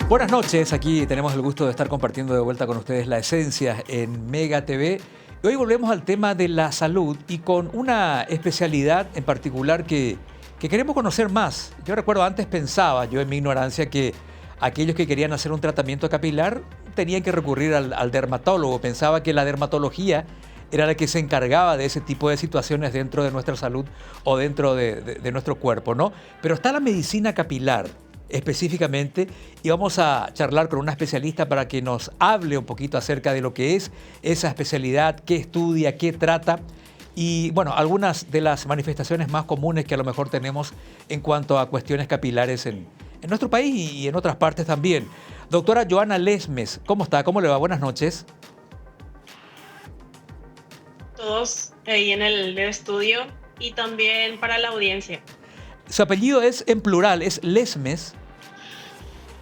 Buenas noches, aquí tenemos el gusto de estar compartiendo de vuelta con ustedes La Esencia en Mega TV. Hoy volvemos al tema de la salud y con una especialidad en particular que queremos conocer más. Yo recuerdo antes pensaba, yo en mi ignorancia, que aquellos que querían hacer un tratamiento capilar tenían que recurrir al dermatólogo. Pensaba que la dermatología era la que se encargaba de ese tipo de situaciones dentro de nuestra salud o dentro de nuestro cuerpo, ¿no? Pero está la medicina capilar específicamente y vamos a charlar con una especialista para que nos hable un poquito acerca de lo que es esa especialidad, qué estudia, qué trata y, bueno, algunas de las manifestaciones más comunes que a lo mejor tenemos en cuanto a cuestiones capilares en nuestro país y en otras partes también. Doctora Joana Lesmes, ¿cómo está? ¿Cómo le va? Buenas noches. Todos ahí en el estudio y también para la audiencia. Su apellido es en plural, es Lesmes.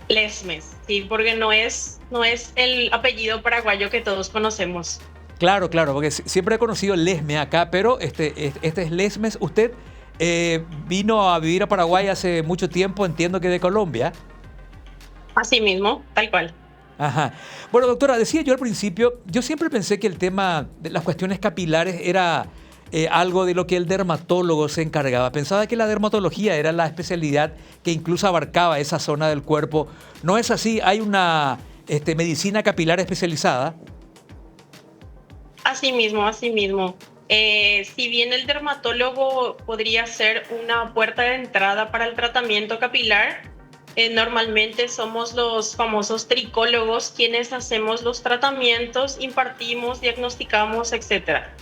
Lesmes, sí, porque no es el apellido paraguayo que todos conocemos. Claro, claro, porque siempre he conocido Lesme acá, pero este es Lesmes. Usted vino a vivir a Paraguay hace mucho tiempo, entiendo que de Colombia. Así mismo, tal cual. Ajá. Bueno, doctora, decía yo al principio, yo siempre pensé que el tema de las cuestiones capilares era algo de lo que el dermatólogo se encargaba. Pensaba que la dermatología era la especialidad que incluso abarcaba esa zona del cuerpo. ¿No es así? ¿Hay una medicina capilar especializada? Así mismo, así mismo. Si bien el dermatólogo podría ser una puerta de entrada para el tratamiento capilar, normalmente somos los famosos tricólogos quienes hacemos los tratamientos, impartimos, diagnosticamos, etcétera.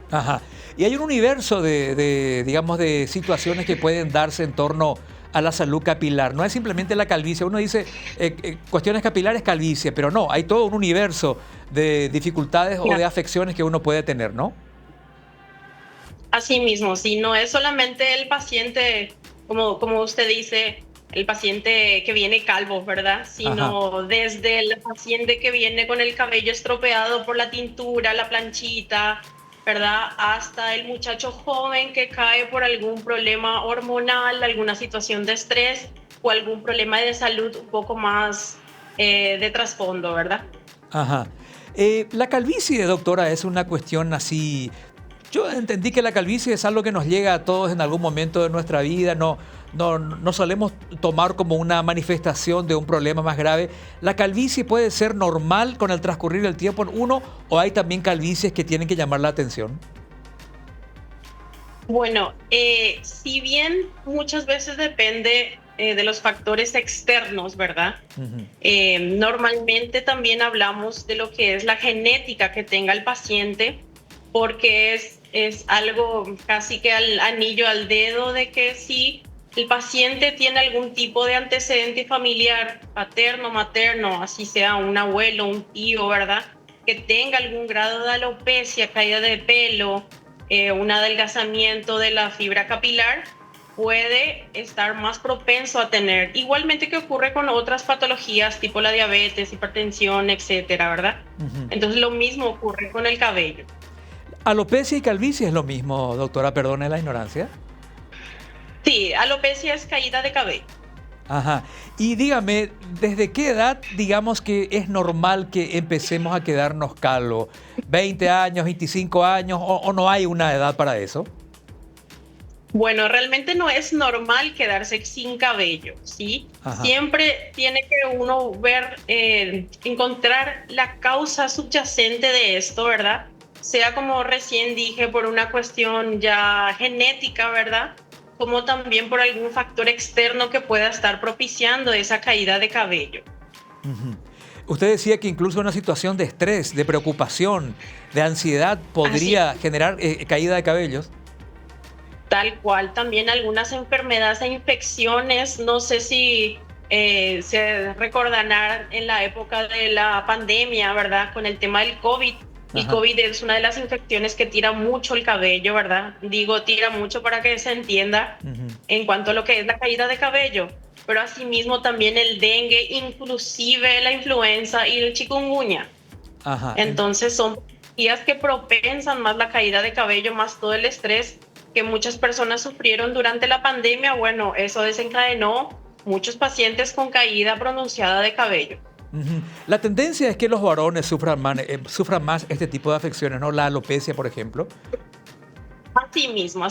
Ajá. Y hay un universo digamos, de situaciones que pueden darse en torno a la salud capilar. No es simplemente la calvicie. Uno dice cuestiones capilares, calvicie, pero no, hay todo un universo de dificultades o de afecciones que uno puede tener, ¿no? Así mismo, sí, no es solamente el paciente, como usted dice, el paciente que viene calvo, ¿verdad? Ajá. Sino desde el paciente que viene con el cabello estropeado por la tintura, la planchita, ¿verdad? Hasta el muchacho joven que cae por algún problema hormonal, alguna situación de estrés o algún problema de salud un poco más de trasfondo, ¿verdad? Ajá. La calvicie, doctora, es una cuestión así. Yo entendí que la calvicie es algo que nos llega a todos en algún momento de nuestra vida. No solemos tomar como una manifestación de un problema más grave. ¿La calvicie puede ser normal con el transcurrir del tiempo en uno o hay también calvicies que tienen que llamar la atención? Bueno, si bien muchas veces depende de los factores externos, ¿verdad? Ujú. Normalmente también hablamos de lo que es la genética que tenga el paciente, porque es algo casi que al anillo al dedo de que si el paciente tiene algún tipo de antecedente familiar, paterno, materno, así sea un abuelo, un tío, ¿verdad? Que tenga algún grado de alopecia, caída de pelo, un adelgazamiento de la fibra capilar, puede estar más propenso a tener, igualmente que ocurre con otras patologías tipo la diabetes, hipertensión, etcétera, ¿verdad? Ujú. Entonces lo mismo ocurre con el cabello. Alopecia y calvicie es lo mismo, doctora, perdone la ignorancia. Sí, alopecia es caída de cabello. Ajá. Y dígame, ¿desde qué edad, digamos que es normal que empecemos a quedarnos calvos? ¿20 años, 25 años o no hay una edad para eso? Bueno, realmente no es normal quedarse sin cabello, ¿sí? Ajá. Siempre tiene que uno ver, encontrar la causa subyacente de esto, ¿verdad? Sea como recién dije, por una cuestión ya genética, ¿verdad? Como también por algún factor externo que pueda estar propiciando esa caída de cabello. Ujú. Usted decía que incluso una situación de estrés, de preocupación, de ansiedad Así, podría generar caída de cabellos. tal cual, también algunas enfermedades e infecciones, no sé si se recordarán en la época de la pandemia, ¿verdad? Con el tema del COVID. El Ajá. COVID es una de las infecciones que tira mucho el cabello, ¿verdad? Digo, tira mucho para que se entienda Ujú. en cuanto a lo que es la caída de cabello, pero asimismo también el dengue, inclusive la influenza y el chikungunya. Ajá. Entonces son días que propensan más la caída de cabello, más todo el estrés que muchas personas sufrieron durante la pandemia. Bueno, eso desencadenó muchos pacientes con caída pronunciada de cabello. Ujú. La tendencia es que los varones sufran más este tipo de afecciones, ¿no? La alopecia, por ejemplo. Así mismo,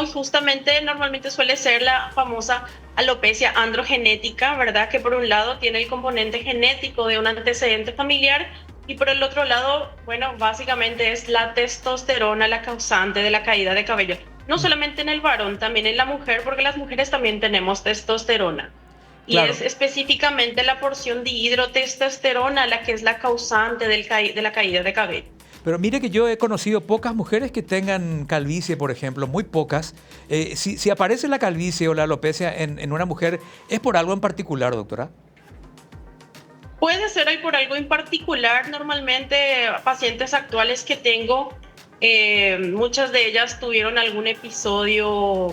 y justamente normalmente suele ser la famosa alopecia androgenética, ¿verdad? Que por un lado tiene el componente genético de un antecedente familiar y por el otro lado, bueno, básicamente es la testosterona la causante de la caída de cabello. No Mm, solamente en el varón, también en la mujer, porque las mujeres también tenemos testosterona. Y es claro. específicamente la porción de hidrotestosterona la que es la causante de la caída de cabello. Pero mire que yo he conocido pocas mujeres que tengan calvicie, por ejemplo, muy pocas. Si aparece la calvicie o la alopecia en una mujer, ¿es por algo en particular, doctora? Puede ser ahí por algo en particular. Normalmente pacientes actuales que tengo, muchas de ellas tuvieron algún episodio,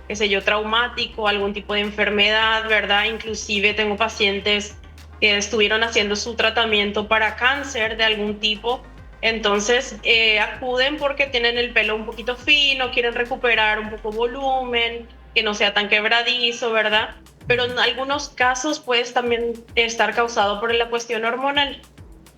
qué sé yo, traumático, algún tipo de enfermedad, ¿verdad? Inclusive tengo pacientes que estuvieron haciendo su tratamiento para cáncer de algún tipo. Entonces acuden porque tienen el pelo un poquito fino, quieren recuperar un poco volumen, que no sea tan quebradizo, ¿verdad? Pero en algunos casos puede también estar causado por la cuestión hormonal.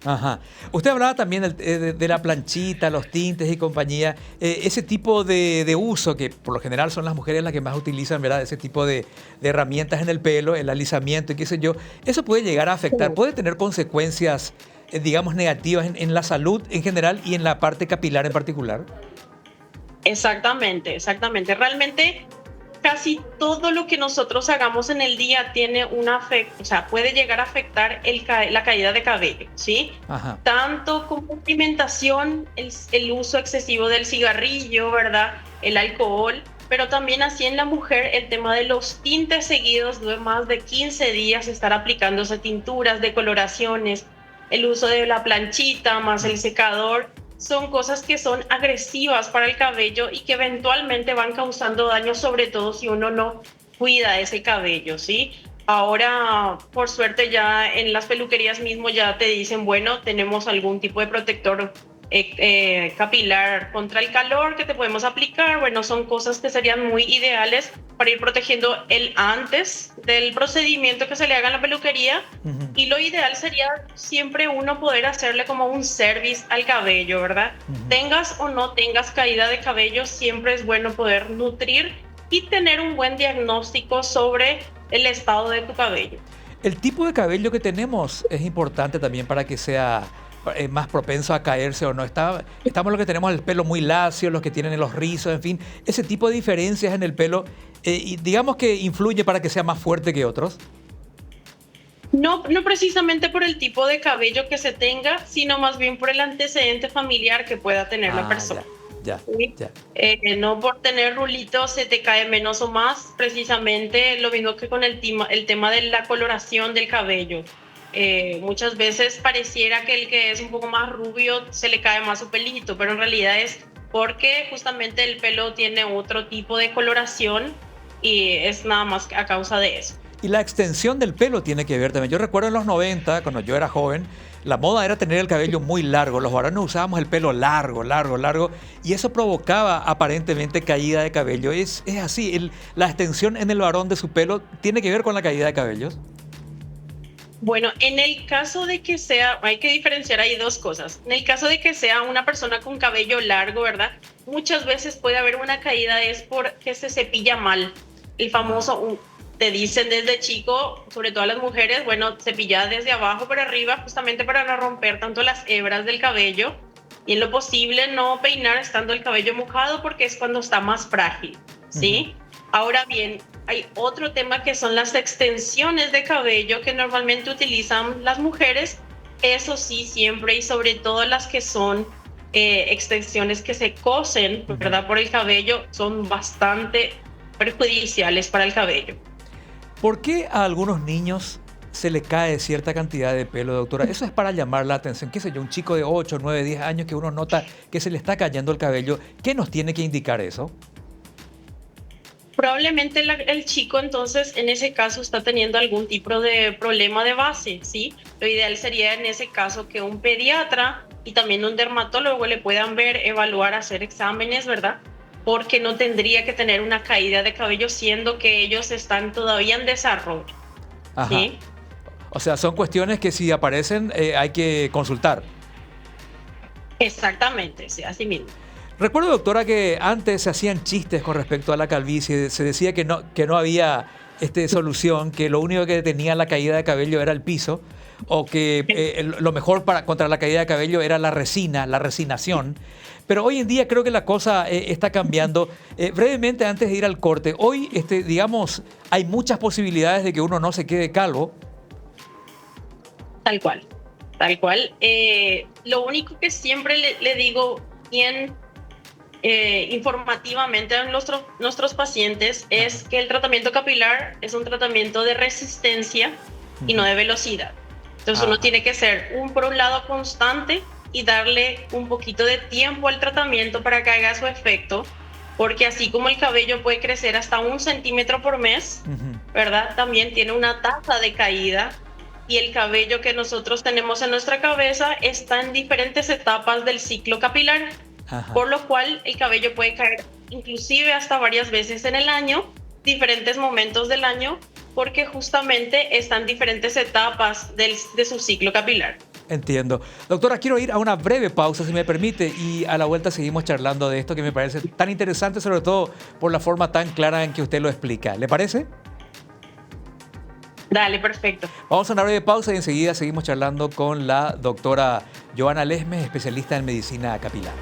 Ajá. Usted hablaba también de la planchita, los tintes y compañía. Ese tipo de uso, que por lo general son las mujeres las que más utilizan, ¿verdad? Ese tipo de herramientas en el pelo, el alisamiento y qué sé yo. Eso puede llegar a afectar, puede tener consecuencias, digamos, negativas en la salud en general y en la parte capilar en particular. Exactamente, exactamente. Realmente casi todo lo que nosotros hagamos en el día tiene un afecto, o sea, puede llegar a afectar la caída de cabello, ¿sí? Ajá. Tanto como alimentación, el uso excesivo del cigarrillo, ¿verdad? El alcohol, pero también así en la mujer el tema de los tintes seguidos de más de 15 días, estar aplicándose tinturas, decoloraciones, el uso de la planchita más el secador son cosas que son agresivas para el cabello y que eventualmente van causando daño, sobre todo si uno no cuida ese cabello, ¿sí? Ahora, por suerte, ya en las peluquerías mismo ya te dicen, bueno, tenemos algún tipo de protector capilar contra el calor que te podemos aplicar. Bueno, son cosas que serían muy ideales para ir protegiendo el antes del procedimiento que se le haga en la peluquería. Ujú, Y lo ideal sería siempre uno poder hacerle como un service al cabello, ¿verdad? ujú. Tengas o no tengas caída de cabello, siempre es bueno poder nutrir y tener un buen diagnóstico sobre el estado de tu cabello. El tipo de cabello que tenemos es importante también para que sea más propenso a caerse o no. Estamos los que tenemos el pelo muy lacio, los que tienen los rizos, en fin, ese tipo de diferencias en el pelo, y digamos que influye para que sea más fuerte que otros. No, no precisamente por el tipo de cabello que se tenga, sino más bien por el antecedente familiar que pueda tener la Ah, ya, persona. ya, ¿Sí? ya. No por tener rulitos se te cae menos o más, precisamente lo mismo que con el tema de la coloración del cabello. Muchas veces pareciera que el que es un poco más rubio se le cae más su pelito, pero en realidad es porque justamente el pelo tiene otro tipo de coloración y es nada más a causa de eso. Y la extensión del pelo tiene que ver también. Yo recuerdo en los 90, cuando yo era joven, la moda era tener el cabello muy largo. Los varones usábamos el pelo largo, largo, largo, y eso provocaba aparentemente caída de cabello. Es así, la extensión en el varón de su pelo tiene que ver con la caída de cabellos. Bueno, en el caso de que sea, hay que diferenciar ahí dos cosas. En el caso de que sea una persona con cabello largo, ¿verdad? Muchas veces puede haber una caída, es porque se cepilla mal. El Ah, famoso, te dicen desde chico, sobre todo a las mujeres, bueno, cepilla desde abajo para arriba, justamente para no romper tanto las hebras del cabello. Y en lo posible no peinar estando el cabello mojado porque es cuando está más frágil, ujú. ¿sí? Ahora bien, hay otro tema que son las extensiones de cabello que normalmente utilizan las mujeres. Eso sí, siempre y sobre todo las que son extensiones que se cosen, Ujú. ¿verdad? Por el cabello, son bastante perjudiciales para el cabello. ¿Por qué a algunos niños se le cae cierta cantidad de pelo, doctora? Eso es para llamar la atención. ¿Qué sé yo? Un chico de 8, 9, 10 años que uno nota que se le está cayendo el cabello. ¿Qué nos tiene que indicar eso? Probablemente el chico entonces en ese caso está teniendo algún tipo de problema de base, ¿sí? Lo ideal sería en ese caso que un pediatra y también un dermatólogo le puedan ver, evaluar, hacer exámenes, ¿verdad? Porque no tendría que tener una caída de cabello siendo que ellos están todavía en desarrollo. Ajá. ¿sí? O sea, son cuestiones que si aparecen hay que consultar. Exactamente, sí, así mismo. Recuerdo, doctora, que antes se hacían chistes con respecto a la calvicie. Se decía que no había solución, que lo único que detenía la caída de cabello era el piso, o que lo mejor contra la caída de cabello era la resina, la resinación. Pero hoy en día creo que la cosa está cambiando. Brevemente, antes de ir al corte, hoy, digamos, hay muchas posibilidades de que uno no se quede calvo. Tal cual, tal cual. Lo único que siempre le digo bien informativamente a nuestros pacientes es que el tratamiento capilar es un tratamiento de resistencia y no de velocidad. Entonces uno tiene que ser por un lado constante y darle un poquito de tiempo al tratamiento para que haga su efecto, porque así como el cabello puede crecer hasta 1 centímetro por mes, ¿verdad? También tiene una tasa de caída, y el cabello que nosotros tenemos en nuestra cabeza está en diferentes etapas del ciclo capilar. Ajá. Por lo cual el cabello puede caer inclusive hasta varias veces en el año, diferentes momentos del año, porque justamente están diferentes etapas de su ciclo capilar. Entiendo. Doctora, quiero ir a una breve pausa, si me permite, y a la vuelta seguimos charlando de esto que me parece tan interesante, sobre todo por la forma tan clara en que usted lo explica. ¿Le parece? Dale, perfecto. Vamos a una breve pausa y enseguida seguimos charlando con la doctora Joana Lesmes, especialista en medicina capilar.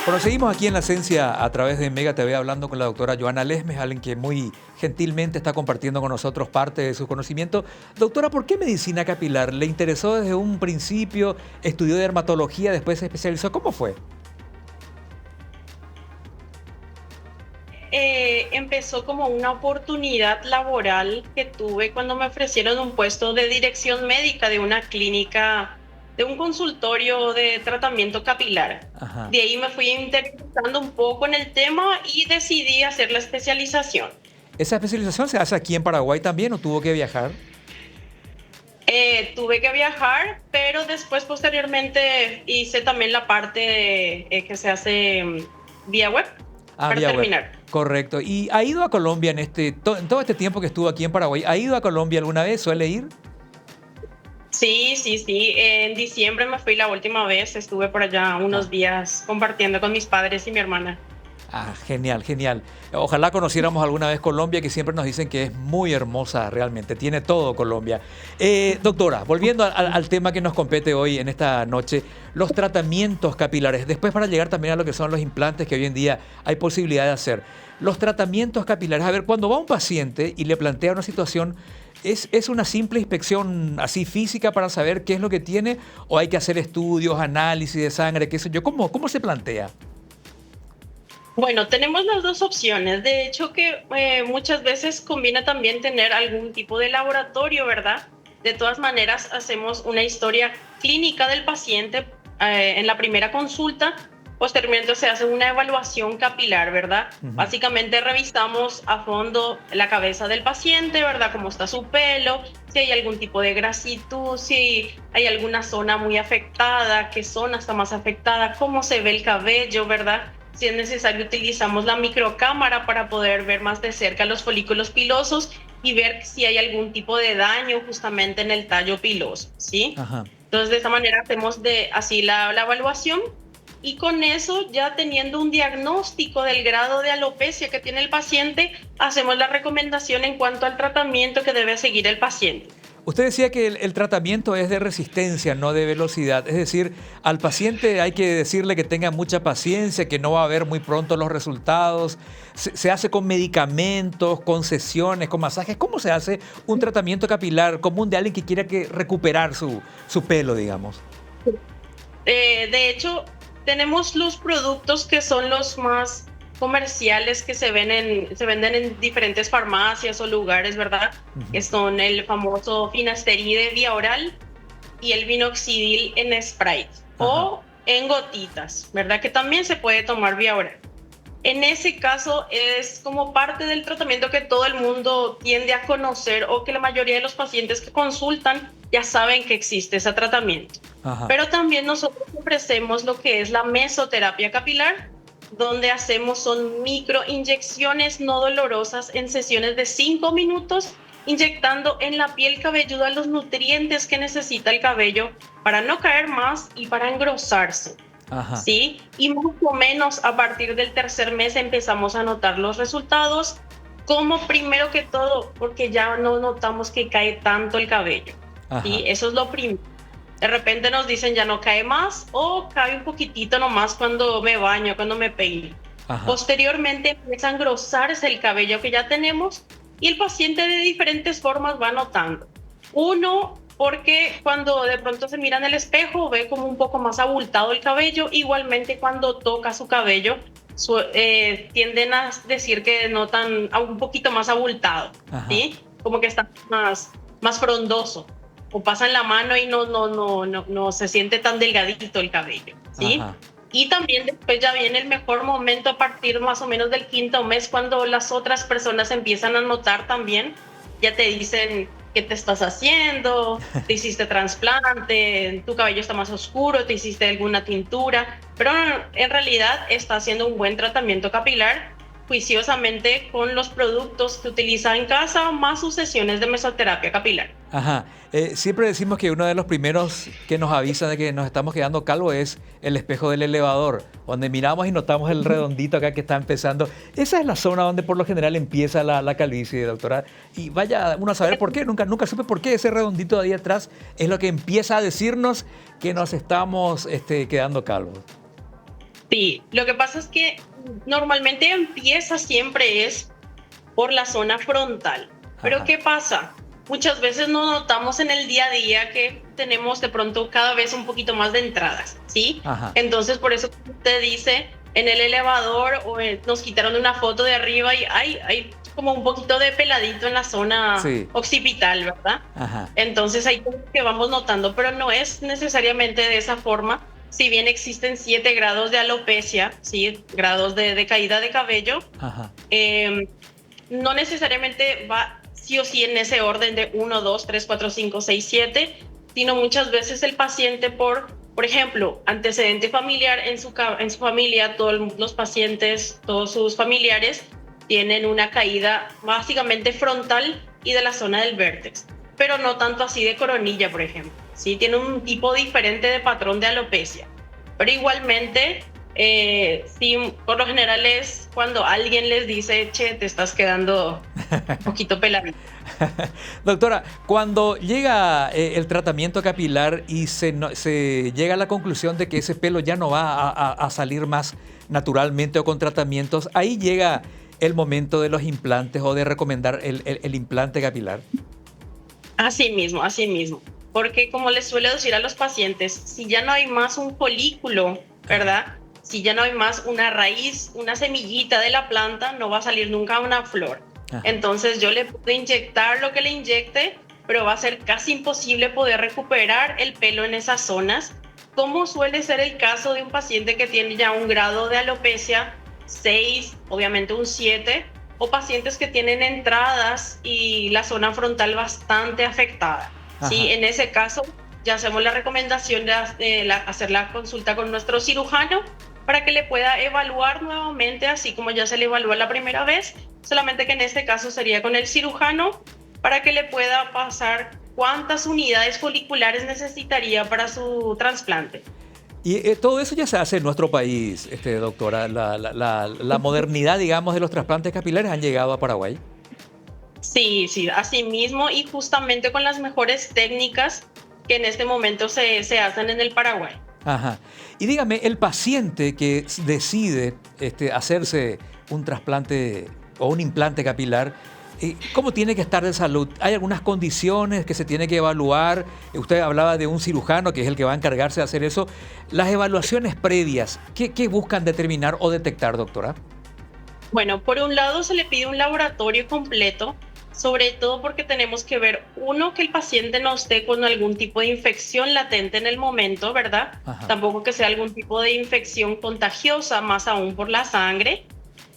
Bueno, seguimos aquí en La Esencia a través de Mega TV hablando con la doctora Joana Lesmes, alguien que muy gentilmente está compartiendo con nosotros parte de su conocimiento. Doctora, ¿por qué medicina capilar? ¿Le interesó desde un principio? ¿Estudió dermatología, después se especializó? ¿Cómo fue? Empezó como una oportunidad laboral que tuve cuando me ofrecieron un puesto de dirección médica de una clínica, de un consultorio de tratamiento capilar. Ajá. De ahí me fui interesando un poco en el tema y decidí hacer la especialización. ¿Esa especialización se hace aquí en Paraguay también o tuvo que viajar? Tuve que viajar, pero después posteriormente hice también la parte que se hace vía web para Vía terminar. web. Correcto. ¿Y ha ido a Colombia en todo este tiempo que estuvo aquí en Paraguay? ¿Ha ido a Colombia alguna vez? ¿Suele ir? Sí. En diciembre me fui la última vez. Estuve por allá unos días compartiendo con mis padres y mi hermana. Genial, genial. Ojalá conociéramos alguna vez Colombia, que siempre nos dicen que es muy hermosa realmente. Tiene todo Colombia. Doctora, volviendo al tema que nos compete hoy en esta noche, los tratamientos capilares. Después para llegar también a lo que son los implantes que hoy en día hay posibilidad de hacer. Los tratamientos capilares. A ver, cuando va un paciente y le plantea una situación, ¿es una simple inspección así física para saber qué es lo que tiene? ¿O hay que hacer estudios, análisis de sangre, qué sé yo? ¿Cómo se plantea? Bueno, tenemos las dos opciones. De hecho, que muchas veces conviene también tener algún tipo de laboratorio, ¿verdad? De todas maneras, hacemos una historia clínica del paciente en la primera consulta. Posteriormente se hace una evaluación capilar, ¿verdad? Básicamente revisamos a fondo la cabeza del paciente, ¿verdad? Cómo está su pelo, si hay algún tipo de grasitud, si hay alguna zona muy afectada, qué zona está más afectada, cómo se ve el cabello, ¿verdad? Si es necesario, utilizamos la microcámara para poder ver más de cerca los folículos pilosos y ver si hay algún tipo de daño justamente en el tallo piloso, ¿sí? Ajá. Entonces, de esa manera hacemos así la evaluación, y con eso, ya teniendo un diagnóstico del grado de alopecia que tiene el paciente, hacemos la recomendación en cuanto al tratamiento que debe seguir el paciente. Usted decía que el tratamiento es de resistencia, no de velocidad. Es decir, al paciente hay que decirle que tenga mucha paciencia, que no va a ver muy pronto los resultados. Se hace con medicamentos, con sesiones, con masajes. ¿Cómo se hace un tratamiento capilar común de alguien que quiera recuperar su pelo, digamos? De hecho, tenemos los productos que son los más comerciales que se venden en diferentes farmacias o lugares, ¿verdad? Que son el famoso finasteride vía oral y el minoxidil en spray o en gotitas, ¿verdad? Que también se puede tomar vía oral. En ese caso es como parte del tratamiento que todo el mundo tiende a conocer o que la mayoría de los pacientes que consultan ya saben que existe ese tratamiento. Ajá. Pero también nosotros ofrecemos lo que es la mesoterapia capilar, donde hacemos son microinyecciones no dolorosas en sesiones de 5 minutos, inyectando en la piel cabelluda los nutrientes que necesita el cabello para no caer más y para engrosarse. Ajá. ¿Sí? Y más o menos a partir del tercer mes empezamos a notar los resultados, como primero que todo, porque ya no notamos que cae tanto el cabello. ¿Sí? Ajá. Eso es lo primero. De repente nos dicen ya no cae más o cae un poquitito nomás cuando me baño, cuando me peino. Ajá. Posteriormente empieza a engrosarse el cabello que ya tenemos y el paciente de diferentes formas va notando. Uno, porque cuando de pronto se mira en el espejo ve como un poco más abultado el cabello, igualmente cuando toca su cabello tienden a decir que notan un poquito más abultado, ¿sí? Como que está más frondoso, o pasan la mano y no se siente tan delgadito el cabello, ¿sí? Ajá. Y también después ya viene el mejor momento a partir más o menos del 5.º mes, cuando las otras personas empiezan a notar también, ya te dicen qué te estás haciendo, te hiciste trasplante, tu cabello está más oscuro, te hiciste alguna tintura, pero en realidad está haciendo un buen tratamiento capilar juiciosamente con los productos que utiliza en casa, más sus sesiones de mesoterapia capilar. Ajá. Siempre decimos que uno de los primeros que nos avisa de que nos estamos quedando calvos es el espejo del elevador, donde miramos y notamos el redondito acá que está empezando. Esa es la zona donde por lo general empieza la calvicie, doctora. Y vaya uno a saber por qué, nunca supe por qué ese redondito de ahí atrás es lo que empieza a decirnos que nos estamos quedando calvos. Sí, lo que pasa es que normalmente empieza siempre es por la zona frontal. Pero Ajá. ¿qué pasa? Muchas veces no notamos en el día a día que tenemos de pronto cada vez un poquito más de entradas, ¿sí? Ajá. Entonces por eso usted dice en el elevador o nos quitaron una foto de arriba y hay como un poquito de peladito en la zona Sí. occipital, ¿verdad? Ajá. Entonces ahí como que vamos notando, pero no es necesariamente de esa forma. Si bien existen 7 grados de alopecia, ¿sí? Grados de caída de cabello, Ajá. no necesariamente va sí o sí en ese orden de 1, 2, 3, 4, 5, 6, 7, sino muchas veces el paciente por ejemplo, antecedente familiar en su familia, todos los pacientes, todos sus familiares tienen una caída básicamente frontal y de la zona del vértex, pero no tanto así de coronilla, por ejemplo. Sí, tiene un tipo diferente de patrón de alopecia, pero igualmente, sí, por lo general es cuando alguien les dice, che, te estás quedando un poquito peladito. Doctora, cuando llega el tratamiento capilar y se llega a la conclusión de que ese pelo ya no va a salir más naturalmente o con tratamientos, ahí llega el momento de los implantes o de recomendar el implante capilar. Así mismo. Porque como les suelo decir a los pacientes, si ya no hay más un folículo, ¿verdad? Si ya no hay más una raíz, una semillita de la planta, no va a salir nunca una flor. Ajá. Entonces yo le puedo inyectar lo que le inyecte, pero va a ser casi imposible poder recuperar el pelo en esas zonas, como suele ser el caso de un paciente que tiene ya un grado de alopecia 6, obviamente un 7, o pacientes que tienen entradas y la zona frontal bastante afectada. ¿Sí? En ese caso, ya hacemos la recomendación de hacer la consulta con nuestro cirujano para que le pueda evaluar nuevamente, así como ya se le evaluó la primera vez, solamente que en este caso sería con el cirujano, para que le pueda pasar cuántas unidades foliculares necesitaría para su trasplante. Y todo eso ya se hace en nuestro país, doctora. La modernidad, digamos, de los trasplantes capilares han llegado a Paraguay. Sí, así mismo, y justamente con las mejores técnicas que en este momento se hacen en el Paraguay. Ajá. Y dígame, el paciente que decide hacerse un trasplante o un implante capilar, ¿cómo tiene que estar de salud? ¿Hay algunas condiciones que se tiene que evaluar? Usted hablaba de un cirujano que es el que va a encargarse de hacer eso. Las evaluaciones previas, ¿qué buscan determinar o detectar, doctora? Bueno, por un lado se le pide un laboratorio completo, sobre todo porque tenemos que ver, uno, que el paciente no esté con algún tipo de infección latente en el momento, ¿verdad? Ajá. Tampoco que sea algún tipo de infección contagiosa, más aún por la sangre.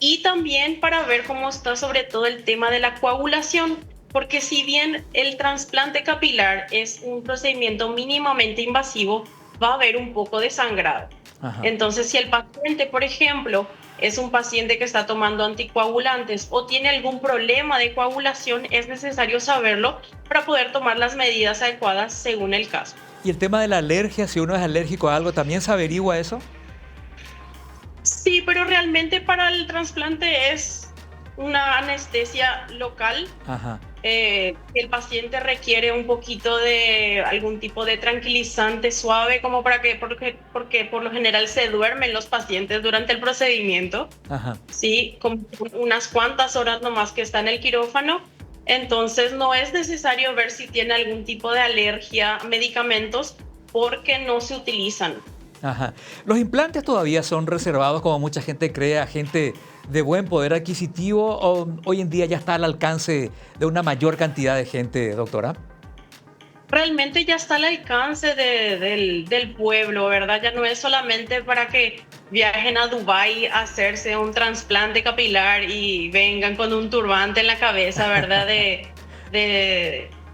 y también para ver cómo está sobre todo el tema de la coagulación, porque si bien el trasplante capilar es un procedimiento mínimamente invasivo, va a haber un poco de sangrado. Ajá. Entonces, si el paciente, por ejemplo, es un paciente que está tomando anticoagulantes o tiene algún problema de coagulación, es necesario saberlo para poder tomar las medidas adecuadas según el caso. Y el tema de la alergia, si uno es alérgico a algo, ¿también se averigua eso? Sí, pero realmente para el trasplante es una anestesia local. Ajá, El paciente requiere un poquito de algún tipo de tranquilizante suave, como para que, porque por lo general se duermen los pacientes durante el procedimiento, ajá. ¿sí? Como unas cuantas horas nomás que está en el quirófano. Entonces no es necesario ver si tiene algún tipo de alergia a medicamentos porque no se utilizan. Ajá. Los implantes todavía son reservados, como mucha gente cree, a gente de buen poder adquisitivo, o hoy en día ya está al alcance de una mayor cantidad de gente, doctora. Realmente ya está al alcance del pueblo, ¿verdad? Ya no es solamente para que viajen a Dubái a hacerse un trasplante capilar y vengan con un turbante en la cabeza, ¿verdad?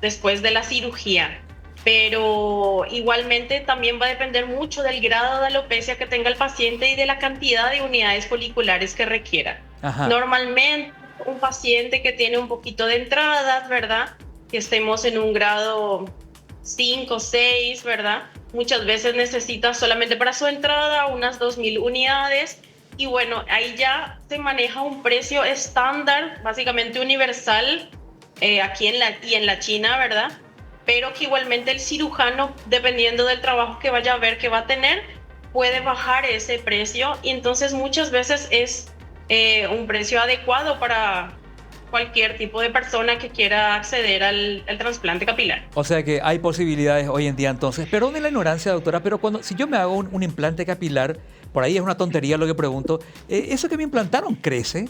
Después de la cirugía. Pero igualmente también va a depender mucho del grado de alopecia que tenga el paciente y de la cantidad de unidades foliculares que requiera. Ajá, Normalmente, un paciente que tiene un poquito de entradas, ¿verdad? Que estemos en un grado 5, 6, ¿verdad? Muchas veces necesita solamente para su entrada unas 2.000 unidades. Y bueno, ahí ya se maneja un precio estándar, básicamente universal, aquí en la China, ¿verdad? Pero que igualmente el cirujano, dependiendo del trabajo que vaya a ver que va a tener, puede bajar ese precio y entonces muchas veces es un precio adecuado para cualquier tipo de persona que quiera acceder al trasplante capilar. o sea que hay posibilidades hoy en día entonces. Perdone la ignorancia, doctora, pero si yo me hago un implante capilar, por ahí es una tontería lo que pregunto, ¿eso que me implantaron crece?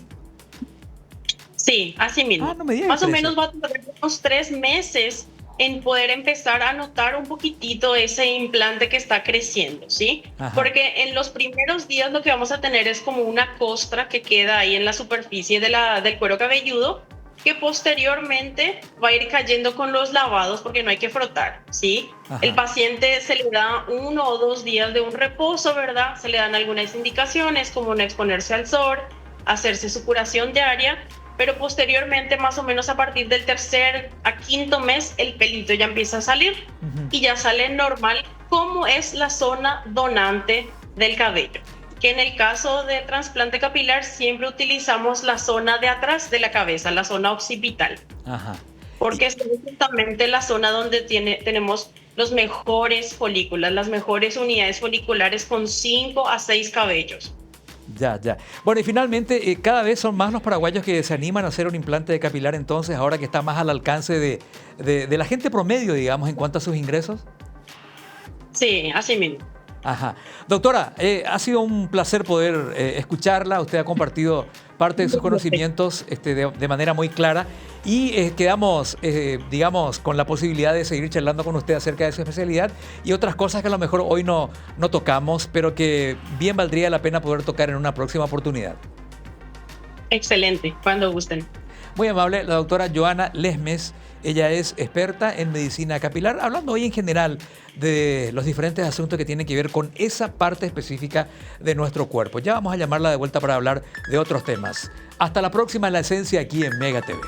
Sí, así Ah, mismo. no me diga que Más o crece. menos va a tardar unos 3 meses en poder empezar a notar un poquitito ese implante que está creciendo, ¿sí? Ajá, Porque en los primeros días lo que vamos a tener es como una costra que queda ahí en la superficie del cuero cabelludo, que posteriormente va a ir cayendo con los lavados porque no hay que frotar, ¿sí? El ajá. paciente se le da 1 o 2 días de un reposo, ¿verdad? Se le dan algunas indicaciones como no exponerse al sol, hacerse su curación diaria, pero posteriormente, más o menos a partir del tercer a quinto mes, el pelito ya empieza a salir Ujú. y ya sale normal, como es la zona donante del cabello. Que en el caso del trasplante capilar siempre utilizamos la zona de atrás de la cabeza, la zona occipital, Ajá. Y- porque es justamente la zona donde tenemos los mejores folículos, las mejores unidades foliculares con 5 a 6 cabellos. Ya, ya. Bueno, y finalmente, cada vez son más los paraguayos que se animan a hacer un implante de capilar entonces, ahora que está más al alcance de la gente promedio, digamos, en cuanto a sus ingresos. Sí, así mismo. Ajá. Doctora, ha sido un placer poder escucharla. Usted ha compartido parte de sus conocimientos de manera muy clara y quedamos, digamos, con la posibilidad de seguir charlando con usted acerca de su especialidad y otras cosas que a lo mejor hoy no tocamos, pero que bien valdría la pena poder tocar en una próxima oportunidad. Excelente, cuando gusten. Muy amable, la doctora Joana Lesmes. Ella es experta en medicina capilar, hablando hoy en general de los diferentes asuntos que tienen que ver con esa parte específica de nuestro cuerpo. Ya vamos a llamarla de vuelta para hablar de otros temas. Hasta la próxima en La Esencia aquí en Mega TV.